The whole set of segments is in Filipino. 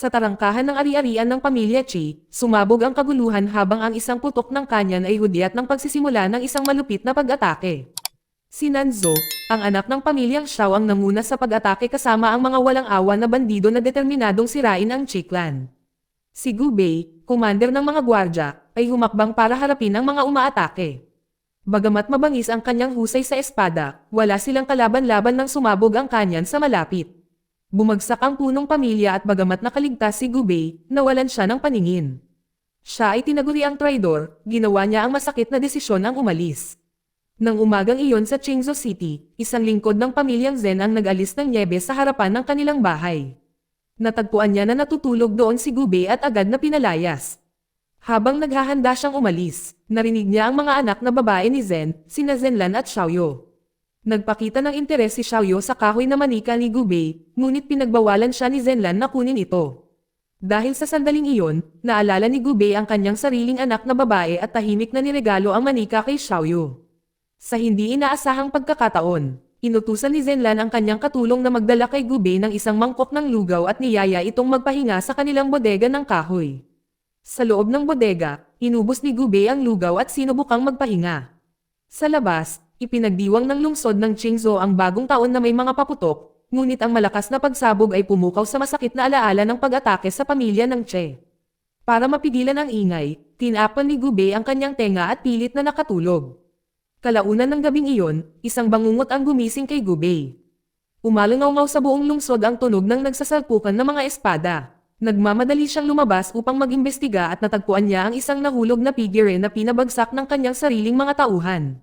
Sa tarangkahan ng ari-arian ng pamilya Chi, sumabog ang kaguluhan habang ang isang putok ng kanyan ay hudyat ng pagsisimula ng isang malupit na pag-atake. Si Nanzo, ang anak ng pamilyang Xiao ang nanguna sa pag-atake kasama ang mga walang awa na bandido na determinadong sirain ang Chi clan. Si Gu Bei, commander ng mga gwardya, ay humakbang para harapin ang mga umaatake. Bagamat mabangis ang kanyang husay sa espada, wala silang kalaban-laban nang sumabog ang kanyan sa malapit. Bumagsak ang punong pamilya at bagamat nakaligtas si Gu Bei, nawalan siya ng paningin. Siya ay tinaguri ang traidor, ginawa niya ang masakit na desisyon ang umalis. Nang umagang iyon sa Qingzhou City, isang lingkod ng pamilyang Zhen ang nag-alis ng nyebe sa harapan ng kanilang bahay. Natagpuan niya na natutulog doon si Gu Bei at agad na pinalayas. Habang naghahanda siyang umalis, narinig niya ang mga anak na babae ni Zhen, sina Zhenlan at Xiaoyu. Nagpakita ng interes si Xiaoyu sa kahoy na manika ni Gu Bei, ngunit pinagbawalan siya ni Zhenlan na kunin ito. Dahil sa sandaling iyon, naalala ni Gu Bei ang kanyang sariling anak na babae at tahimik na niregalo ang manika kay Xiaoyu. Sa hindi inaasahang pagkakataon, inutusan ni Zhenlan ang kanyang katulong na magdala kay Gu Bei ng isang mangkok ng lugaw at niyaya itong magpahinga sa kanilang bodega ng kahoy. Sa loob ng bodega, inubos ni Gu Bei ang lugaw at sinubukang magpahinga. Sa labas, ipinagdiwang ng lungsod ng Qingzhou ang bagong taon na may mga paputok, ngunit ang malakas na pagsabog ay pumukaw sa masakit na alaala ng pag-atake sa pamilya ng Che. Para mapigilan ang ingay, tinapan ni Gu Bei ang kanyang tenga at pilit na nakatulog. Kalaunan ng gabing iyon, isang bangungot ang gumising kay Gu Bei. Umalangaw sa buong lungsod ang tunog ng nagsasalpukan ng mga espada. Nagmamadali siyang lumabas upang mag-imbestiga at natagpuan niya ang isang nahulog na figure na pinabagsak ng kanyang sariling mga tauhan.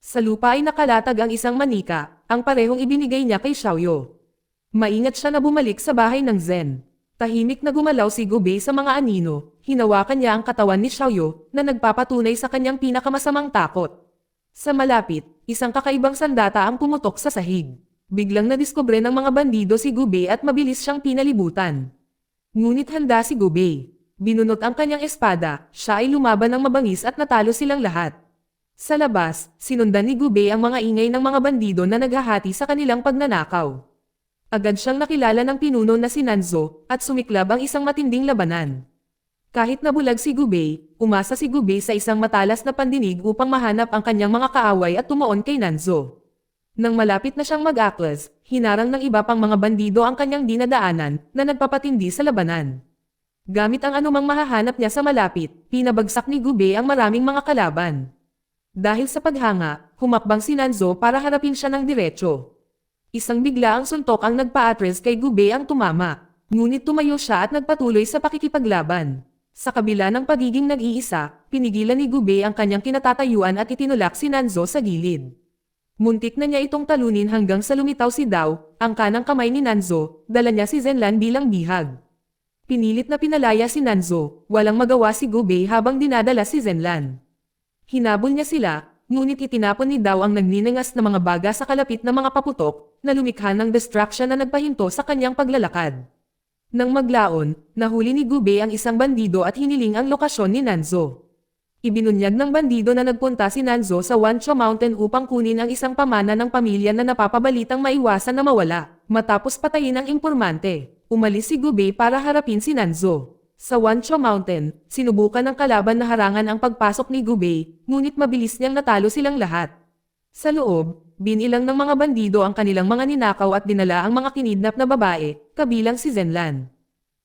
Sa lupa ay nakalatag ang isang manika, ang parehong ibinigay niya kay Xiaoyu. Maingat siya na bumalik sa bahay ng Zhen. Tahimik na gumalaw si Gu Bei sa mga anino, hinawakan niya ang katawan ni Xiaoyu na nagpapatunay sa kanyang pinakamasamang takot. Sa malapit, isang kakaibang sandata ang pumutok sa sahig. Biglang nadiskubre ng mga bandido si Gu Bei at mabilis siyang pinalibutan. Ngunit handa si Gu Bei. Binunot ang kanyang espada, siya ay lumaban ng mabangis at natalo silang lahat. Sa labas, sinundan ni Gu Bei ang mga ingay ng mga bandido na naghahati sa kanilang pagnanakaw. Agad siyang nakilala ng pinuno na si Nanzo, at sumiklab ang isang matinding labanan. Kahit nabulag si Gu Bei, umasa si Gu Bei sa isang matalas na pandinig upang mahanap ang kanyang mga kaaway at tumaon kay Nanzo. Nang malapit na siyang mag-aklas, hinarang ng iba pang mga bandido ang kanyang dinadaanan na nagpapatindi sa labanan. Gamit ang anumang mahahanap niya sa malapit, pinabagsak ni Gu Bei ang maraming mga kalaban. Dahil sa paghanga, humakbang si Nanzo para harapin siya ng diretso. Isang biglaang suntok ang nagpa-atres kay Gu Bei ang tumama, ngunit tumayo siya at nagpatuloy sa pakikipaglaban. Sa kabila ng pagiging nag-iisa, pinigilan ni Gu Bei ang kanyang kinatatayuan at itinulak si Nanzo sa gilid. Muntik na niya itong talunin hanggang sa lumitaw si Dao, ang kanang kamay ni Nanzo, dala niya si Zhenlan bilang bihag. Pinilit na pinalaya si Nanzo, walang magawa si Gu Bei habang dinadala si Zhenlan. Hinabol niya sila, ngunit itinapon ni Dao ang nagninangas na mga baga sa kalapit na mga paputok, na lumikha ng distraction na nagpahinto sa kanyang paglalakad. Nang maglaon, nahuli ni Gu Bei ang isang bandido at hiniling ang lokasyon ni Nanzo. Ibinunyag ng bandido na nagpunta si Nanzo sa Wancho Mountain upang kunin ang isang pamana ng pamilya na napapabalitang maiwasan na mawala. Matapos patayin ang impormante, umalis si Gu Bei para harapin si Nanzo. Sa Wancho Mountain, sinubukan ng kalaban na harangan ang pagpasok ni Gu Bei, ngunit mabilis niyang natalo silang lahat. Sa loob, binilang ng mga bandido ang kanilang mga ninakaw at dinala ang mga kinidnap na babae, kabilang si Zhenlan.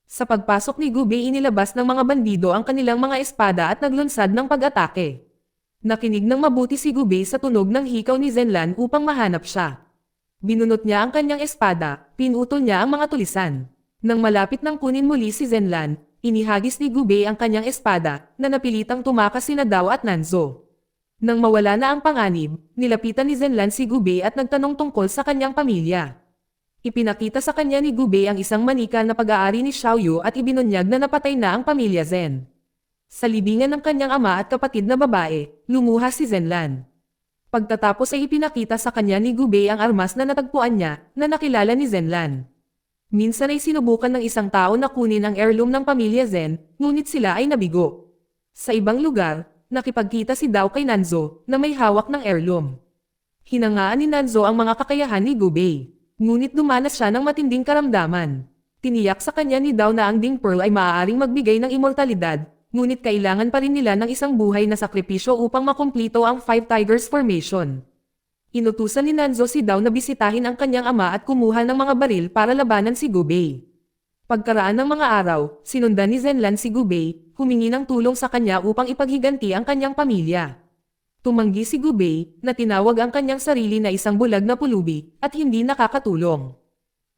Sa pagpasok ni Gu Bei inilabas ng mga bandido ang kanilang mga espada at naglunsad ng pag-atake. Nakinig ng mabuti si Gu Bei sa tunog ng hikaw ni Zhenlan upang mahanap siya. Binunot niya ang kanyang espada, pinutol niya ang mga tulisan. Nang malapit nang kunin muli si Zhenlan, inihagis ni Gu Bei ang kanyang espada, na napilitang tumakas sina Dao at Nanzo. Nang mawala na ang panganib, nilapitan ni Zhenlan si Gu Bei at nagtanong tungkol sa kanyang pamilya. Ipinakita sa kanya ni Gu Bei ang isang manika na pag-aari ni Xiaoyu at ibinunyag na napatay na ang pamilya Zhen. Sa libingan ng kanyang ama at kapatid na babae, lumuha si Zhenlan. Pagtatapos ay ipinakita sa kanya ni Gu Bei ang armas na natagpuan niya, na nakilala ni Zhenlan. Minsan ay sinubukan ng isang tao na kunin ang heirloom ng pamilya Zhen, ngunit sila ay nabigo. Sa ibang lugar, nakipagkita si Dao kay Nanzo, na may hawak ng heirloom. Hinangaan ni Nanzo ang mga kakayahan ni Gu Bei. Ngunit dumanas siya ng matinding karamdaman. Tiniyak sa kanya ni Dao na ang Ding Pearl ay maaaring magbigay ng immortalidad, ngunit kailangan pa rin nila ng isang buhay na sakripisyo upang makumplito ang Five Tigers Formation. Inutusan ni Nanzo si Dao na bisitahin ang kanyang ama at kumuha ng mga baril para labanan si Gubei. Pagkaraan ng mga araw, sinundan ni Zenlan si Gubei, humingi ng tulong sa kanya upang ipaghiganti ang kanyang pamilya. Tumanggi si Gubei, na tinawag ang kanyang sarili na isang bulag na pulubi, at hindi nakakatulong.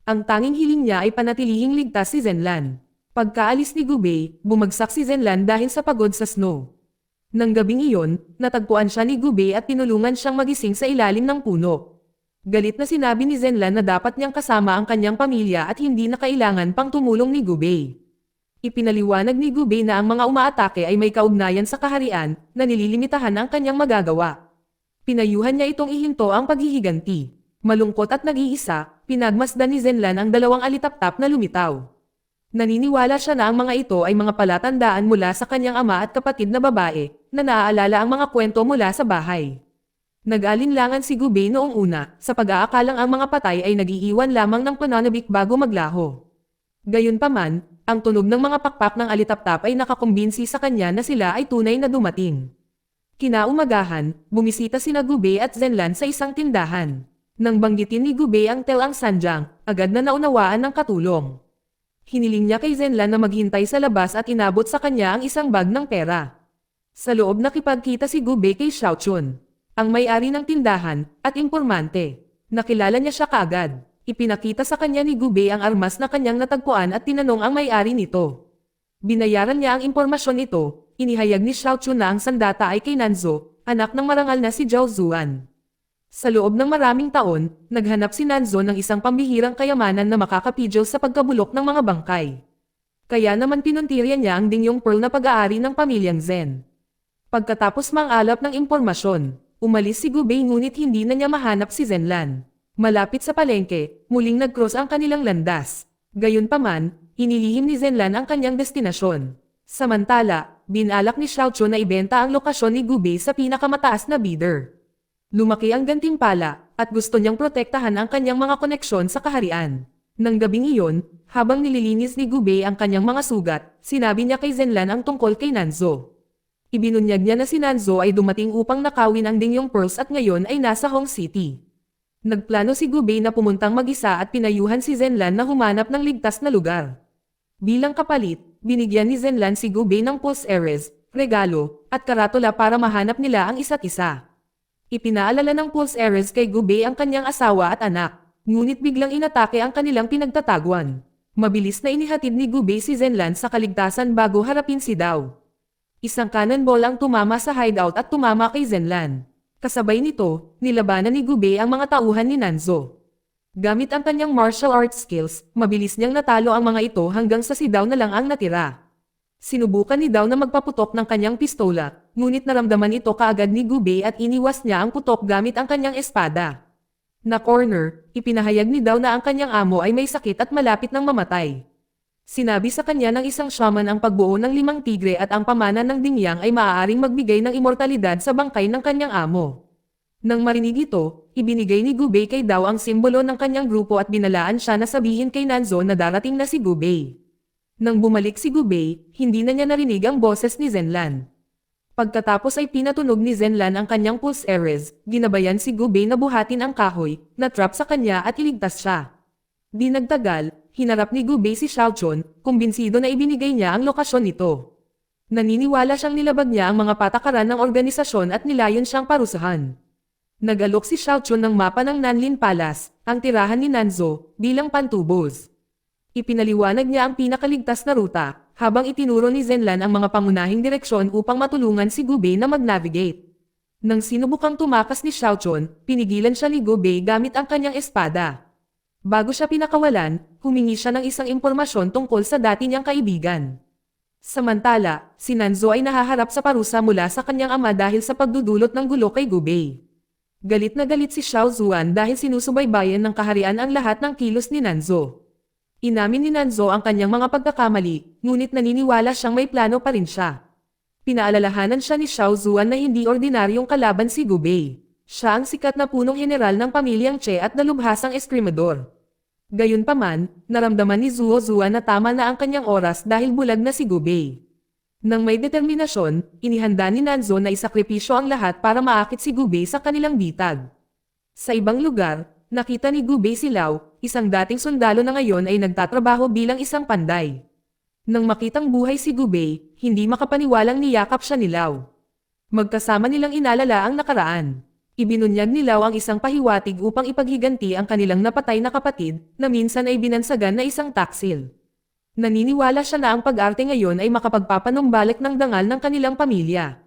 Ang tanging hiling niya ay panatilihing ligtas si Zenlan. Pagkaalis ni Gubei, bumagsak si Zenlan dahil sa pagod sa snow. Nang gabing iyon, natagpuan siya ni Gubei at tinulungan siyang magising sa ilalim ng puno. Galit na sinabi ni Zenlan na dapat niyang kasama ang kanyang pamilya at hindi na kailangan pang tumulong ni Gubei. Ipinaliwanag ni Gubei na ang mga umaatake ay may kaugnayan sa kaharian, na nililimitahan ang kanyang magagawa. Pinayuhan niya itong ihinto ang paghihiganti. Malungkot at nag-iisa, pinagmasdan ni Zenlan ang dalawang alitaptap na lumitaw. Naniniwala siya na ang mga ito ay mga palatandaan mula sa kanyang ama at kapatid na babae, na naaalala ang mga kwento mula sa bahay. Nag-alinlangan si Gubei noong una, sa pag-aakalang ang mga patay ay nag-iiwan lamang ng pananabik bago maglaho. Gayunpaman, ang tunog ng mga pakpak ng alitaptap ay nakakumbinsi sa kanya na sila ay tunay na dumating. Kinaumagahan, bumisita sina Gubei at Zenlan sa isang tindahan. Nang banggitin ni Gubei ang Telang Sanjang, agad na naunawaan ng katulong. Hiniling niya kay Zenlan na maghintay sa labas at inabot sa kanya ang isang bag ng pera. Sa loob nakipagkita si Gubei kay Xiaochun, ang may-ari ng tindahan, at impormante. Nakilala niya siya kaagad. Ipinakita sa kanya ni Gubei ang armas na kanyang natagpuan at tinanong ang may-ari nito. Binayaran niya ang impormasyon ito, inihayag ni Xiaochun na ang sandata ay kay Nanzo, anak ng marangal na si Zhao Zuan. Sa loob ng maraming taon, naghanap si Nanzo ng isang pambihirang kayamanan na makakapidyo sa pagkabulok ng mga bangkay. Kaya naman pinuntirya niya ang Dingyong Pearl na pag-aari ng pamilyang Zen. Pagkatapos mangalap ng impormasyon, umalis si Gubei ngunit hindi na niya mahanap si Zenlan. Malapit sa palengke, muling nag-cross ang kanilang landas. Gayunpaman, inilihim ni Zenlan ang kanyang destinasyon. Samantala, binalak ni Xiaochun na ibenta ang lokasyon ni Gubei sa pinakamataas na bidder. Lumaki ang gantimpala, at gusto niyang protektahan ang kanyang mga koneksyon sa kaharian. Nang gabing iyon, habang nililinis ni Gubei ang kanyang mga sugat, sinabi niya kay Zenlan ang tungkol kay Nanzo. Ibinunyag niya na si Nanzo ay dumating upang nakawin ang Dingyong Pearls at ngayon ay nasa Hong City. Nagplano si Gubei na pumuntang mag-isa at pinayuhan si Zenlan na humanap ng ligtas na lugar. Bilang kapalit, binigyan ni Zenlan si Gubei ng Pulse Ares, regalo, at karatula para mahanap nila ang isa't isa. Ipinaalala ng Pulse Ares kay Gubei ang kanyang asawa at anak, ngunit biglang inatake ang kanilang pinagtataguan. Mabilis na inihatid ni Gubei si Zenlan sa kaligtasan bago harapin si Dao. Isang cannonball ang tumama sa hideout at tumama kay Zenlan. Kasabay nito, nilabanan ni Gubei ang mga tauhan ni Nanzo. Gamit ang kanyang martial arts skills, mabilis niyang natalo ang mga ito hanggang sa si Dao na lang ang natira. Sinubukan ni Dao na magpaputok ng kanyang pistola, ngunit naramdaman ito kaagad ni Gubei at iniwas niya ang putok gamit ang kanyang espada. Na corner, ipinahayag ni Dao na ang kanyang amo ay may sakit at malapit ng mamatay. Sinabi sa kanya ng isang shaman ang pagbuo ng 5 tigre at ang pamana ng Dingyang ay maaaring magbigay ng immortalidad sa bangkay ng kanyang amo. Nang marinig ito, ibinigay ni Gubei kay Dao ang simbolo ng kanyang grupo at binalaan siya na sabihin kay Nanzo na darating na si Gubei. Nang bumalik si Gubei, hindi na niya narinig ang boses ni Zenlan. Pagkatapos ay pinatunog ni Zenlan ang kanyang Pulse Ares, ginabayan si Gubei na buhatin ang kahoy, na trap sa kanya at iligtas siya. Di nagtagal, hinarap ni Gubei si Xiaochun, kumbinsido na ibinigay niya ang lokasyon nito. Naniniwala siyang nilabag niya ang mga patakaran ng organisasyon at nilayon siyang parusahan. Nag-alok si Xiaochun ng mapa ng Nanlin Palace, ang tirahan ni Nanzo, bilang pantubos. Ipinaliwanag niya ang pinakaligtas na ruta, habang itinuro ni Zenlan ang mga pangunahing direksyon upang matulungan si Gubei na mag-navigate. Nang sinubukang tumakas ni Xiaochun, pinigilan siya ni Gubei gamit ang kanyang espada. Bago siya pinakawalan, humingi siya ng isang impormasyon tungkol sa dati niyang kaibigan. Samantala, si Nanzo ay nahaharap sa parusa mula sa kanyang ama dahil sa pagdudulot ng gulo kay Gubei. Galit na galit si Xiao Zuan dahil sinusubaybayan ng kaharian ang lahat ng kilos ni Nanzo. Inamin ni Nanzo ang kanyang mga pagkakamali, ngunit naniniwala siyang may plano pa rin siya. Pinaalalahanan siya ni Xiao Zuan na hindi ordinaryong kalaban si Gubei. Siya ang sikat na punong general ng pamilyang Che at dalubhasang eskrimador. Gayunpaman, naramdaman ni Zuo Zuan na tama na ang kanyang oras dahil bulag na si Gubei. Nang may determinasyon, inihanda ni Nanzo na isakripisyo ang lahat para maakit si Gubei sa kanilang bitag. Sa ibang lugar, nakita ni Gubei si Lao, isang dating sundalo na ngayon ay nagtatrabaho bilang isang panday. Nang makitang buhay si Gubei, hindi makapaniwalang niyakap siya ni Lao. Magkasama nilang inalala ang nakaraan. Ibinunyag ni Lao ang isang pahiwatig upang ipaghiganti ang kanilang napatay na kapatid, na minsan ay binansagan na isang taksil. Naniniwala siya na ang pag-arte ngayon ay makapagpapanumbalik ng dangal ng kanilang pamilya.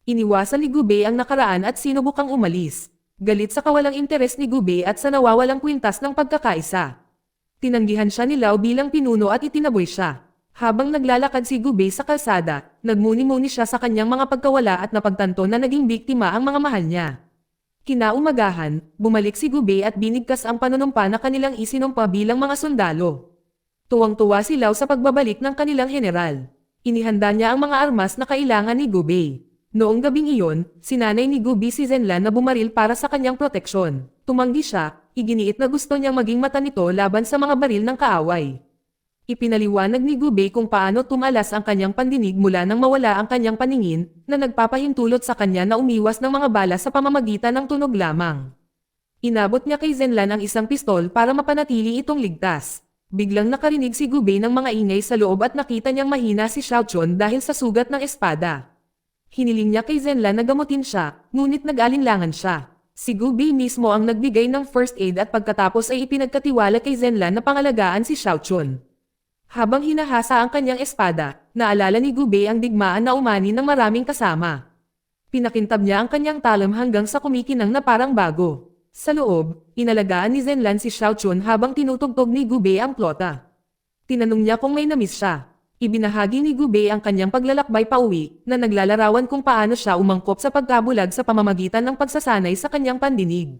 Iniwasan ni Gubei ang nakaraan at sinubukang umalis. Galit sa kawalang interes ni Gubei at sa nawawalang kwintas ng pagkakaisa. Tinanggihan siya ni Lao bilang pinuno at itinaboy siya. Habang naglalakad si Gubei sa kalsada, nagmuni-muni siya sa kanyang mga pagkawala at napagtanto na naging biktima ang mga mahal niya. Kinaumagahan, bumalik si Gubei at binigkas ang panunumpa na kanilang isinumpa bilang mga sundalo. Tuwang-tuwa si Lao sa pagbabalik ng kanilang general. Inihanda niya ang mga armas na kailangan ni Gubei. Noong gabing iyon, sinanay ni Gubei si Zenlan na bumaril para sa kanyang proteksyon. Tumanggi siya, iginiit na gusto niyang maging mata nito laban sa mga baril ng kaaway. Ipinaliwanag ni Gubei kung paano tumalas ang kanyang pandinig mula nang mawala ang kanyang paningin, na nagpapahintulot sa kanya na umiwas ng mga bala sa pamamagitan ng tunog lamang. Inabot niya kay Zenlan ang isang pistol para mapanatili itong ligtas. Biglang nakarinig si Gubei ng mga ingay sa loob at nakita niyang mahina si Xiao Chun dahil sa sugat ng espada. Hiniling niya kay Zenlan na gamutin siya, ngunit nag-alinlangan siya. Si Gubei mismo ang nagbigay ng first aid at pagkatapos ay ipinagkatiwala kay Zenlan na pangalagaan si Xiao Chun. Habang hinahasa ang kanyang espada, naalala ni Gubei ang digmaan na umani ng maraming kasama. Pinakintab niya ang kanyang talam hanggang sa kumikinang na parang bago. Sa loob, inalagaan ni Zenlan si Xiao Chun habang tinutugtog ni Gubei ang plota. Tinanong niya kung may namiss siya. Ibinahagi ni Gubei ang kanyang paglalakbay pauwi, na naglalarawan kung paano siya umangkop sa pagkabulag sa pamamagitan ng pagsasanay sa kanyang pandinig.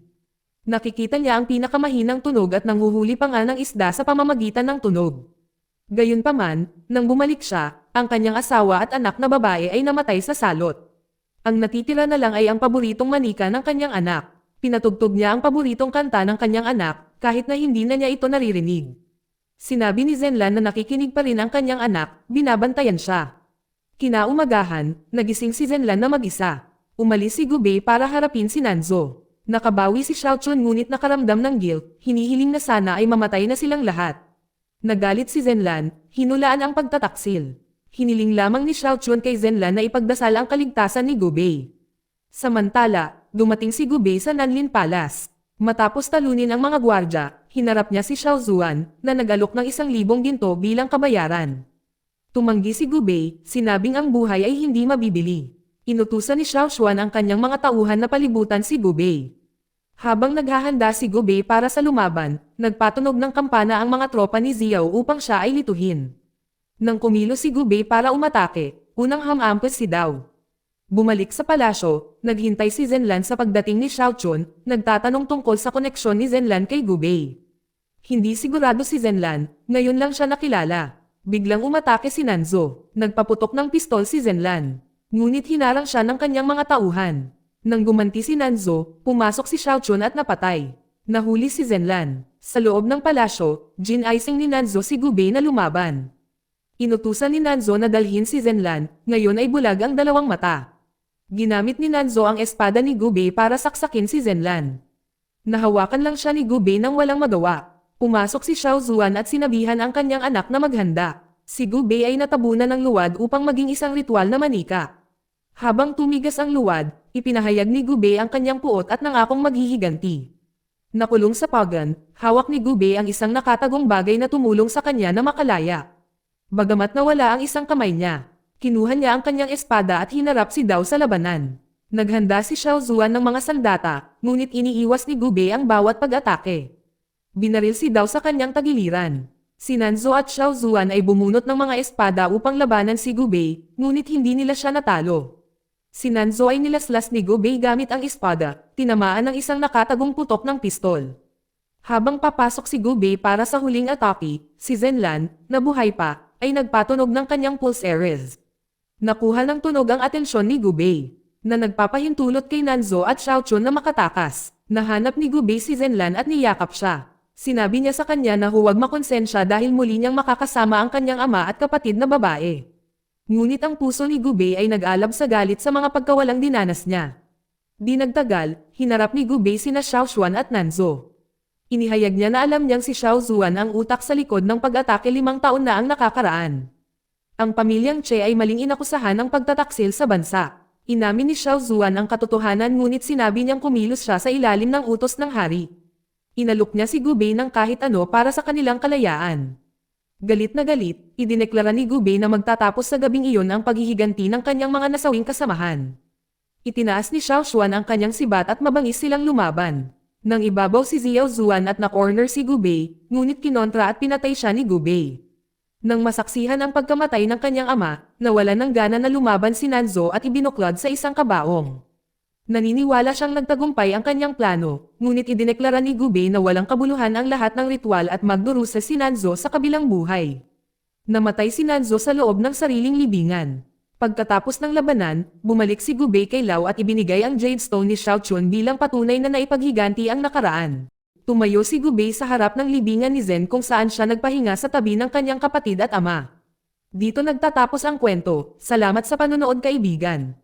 Nakikita niya ang pinakamahinang tunog at nanguhuli pa nga ng isda sa pamamagitan ng tunog. Gayunpaman, nang bumalik siya, ang kanyang asawa at anak na babae ay namatay sa salot. Ang natitira na lang ay ang paboritong manika ng kanyang anak. Pinatugtog niya ang paboritong kanta ng kanyang anak, kahit na hindi na niya ito naririnig. Sinabi ni Zenlan na nakikinig pa rin ang kanyang anak, binabantayan siya. Kinaumagahan, nagising si Zenlan na mag-isa. Umalis si Gubei para harapin si Nanzo. Nakabawi si Xiao Chun ngunit nakaramdam ng guilt, hinihiling na sana ay mamatay na silang lahat. Nagalit si Zenlan, hinulaan ang pagtataksil. Hiniling lamang ni Xiao Chun kay Zenlan na ipagdasal ang kaligtasan ni Gubei. Samantala, dumating si Gubei sa Nanlin Palace. Matapos talunin ang mga gwardya, hinarap niya si Xiao Zuan, na nag-alok ng 1,000 ginto bilang kabayaran. Tumanggi si Gubei, sinabing ang buhay ay hindi mabibili. Inutusan ni Xiao Xuan ang kanyang mga tauhan na palibutan si Gubei. Habang naghahanda si Gubei para sa lumaban, nagpatunog ng kampana ang mga tropa ni Xiao upang siya ay lituhin. Nang kumilos si Gubei para umatake, unang hamampes si Dao. Bumalik sa palasyo, naghintay si Zenlan sa pagdating ni Xiao Chun, nagtatanong tungkol sa koneksyon ni Zenlan kay Gubei. Hindi sigurado si Zenlan, ngayon lang siya nakilala. Biglang umatake si Nanzo, nagpaputok ng pistol si Zenlan. Ngunit hinarang siya ng kanyang mga tauhan. Nang gumanti si Nanzo, pumasok si Xiao Chun at napatay. Nahuli si Zenlan. Sa loob ng palasyo, ginaising ni Nanzo si Gubei na lumaban. Inutusan ni Nanzo na dalhin si Zenlan, ngayon ay bulag ang dalawang mata. Ginamit ni Nanzo ang espada ni Gubei para saksakin si Zenlan. Nahawakan lang siya ni Gubei nang walang magawa. Pumasok si Xiao Zuan at sinabihan ang kanyang anak na maghanda. Si Gubei ay natabunan ng luwad upang maging isang ritual na manika. Habang tumigas ang luwad, ipinahayag ni Gubei ang kanyang puot at nangakong maghihiganti. Nakulong sa pagan, hawak ni Gubei ang isang nakatagong bagay na tumulong sa kanya na makalaya. Bagamat nawala ang isang kamay niya, kinuha niya ang kanyang espada at hinarap si Dao sa labanan. Naghanda si Xiao Zuan ng mga sandata, ngunit iniiwas ni Gubei ang bawat pag-atake. Binaril si Dao sa kanyang tagiliran. Si Nanzo at Xiao Zuan ay bumunot ng mga espada upang labanan si Gubei, ngunit hindi nila siya natalo. Si Nanzo ay nilaslas ni Gubei gamit ang espada, tinamaan ng isang nakatagong putok ng pistol. Habang papasok si Gubei para sa huling atake, si Zenlan, na buhay pa, ay nagpatunog ng kanyang pulsares. Nakuha ng tunog ang atensyon ni Gubei, na nagpapahintulot kay Nanzo at Xiao Chun na makatakas. Nahanap ni Gubei si Zenlan at niyakap siya. Sinabi niya sa kanya na huwag makonsensya dahil muli niyang makakasama ang kanyang ama at kapatid na babae. Ngunit ang puso ni Gubei ay nag-alab sa galit sa mga pagkawalang dinanas niya. Di nagtagal, hinarap ni Gubei sina Xiao Xuan at Nanzo. Inihayag niya na alam niyang si Xiao Zuan ang utak sa likod ng pag-atake 5 taon na ang nakakaraan. Ang pamilyang Che ay maling inakusahan ng pagtataksil sa bansa. Inamin ni Xiao Zuan ang katotohanan ngunit sinabi niyang kumilos siya sa ilalim ng utos ng hari. Inalok niya si Gubei ng kahit ano para sa kanilang kalayaan. Galit na galit, idineklara ni Gubei na magtatapos sa gabing iyon ang paghihiganti ng kanyang mga nasawing kasamahan. Itinaas ni Xiao Xuan ang kanyang sibat at mabangis silang lumaban. Nang ibabaw si Xiao Zuan at na-corner si Gubei, ngunit kinontra at pinatay siya ni Gubei. Nang masaksihan ang pagkamatay ng kanyang ama, nawalan ng gana na lumaban si Nanzo at ibinuklod sa isang kabaong. Naniniwala siyang nagtagumpay ang kanyang plano, ngunit idineklara ni Gubei na walang kabuluhan ang lahat ng ritual at magdurusa si Nanzo sa kabilang buhay. Namatay si Nanzo sa loob ng sariling libingan. Pagkatapos ng labanan, bumalik si Gubei kay Lao at ibinigay ang Jade Stone ni Xiao Chun bilang patunay na naipaghiganti ang nakaraan. Tumayo si Gubei sa harap ng libingan ni Zen kung saan siya nagpahinga sa tabi ng kanyang kapatid at ama. Dito nagtatapos ang kwento. Salamat sa panonood kaibigan.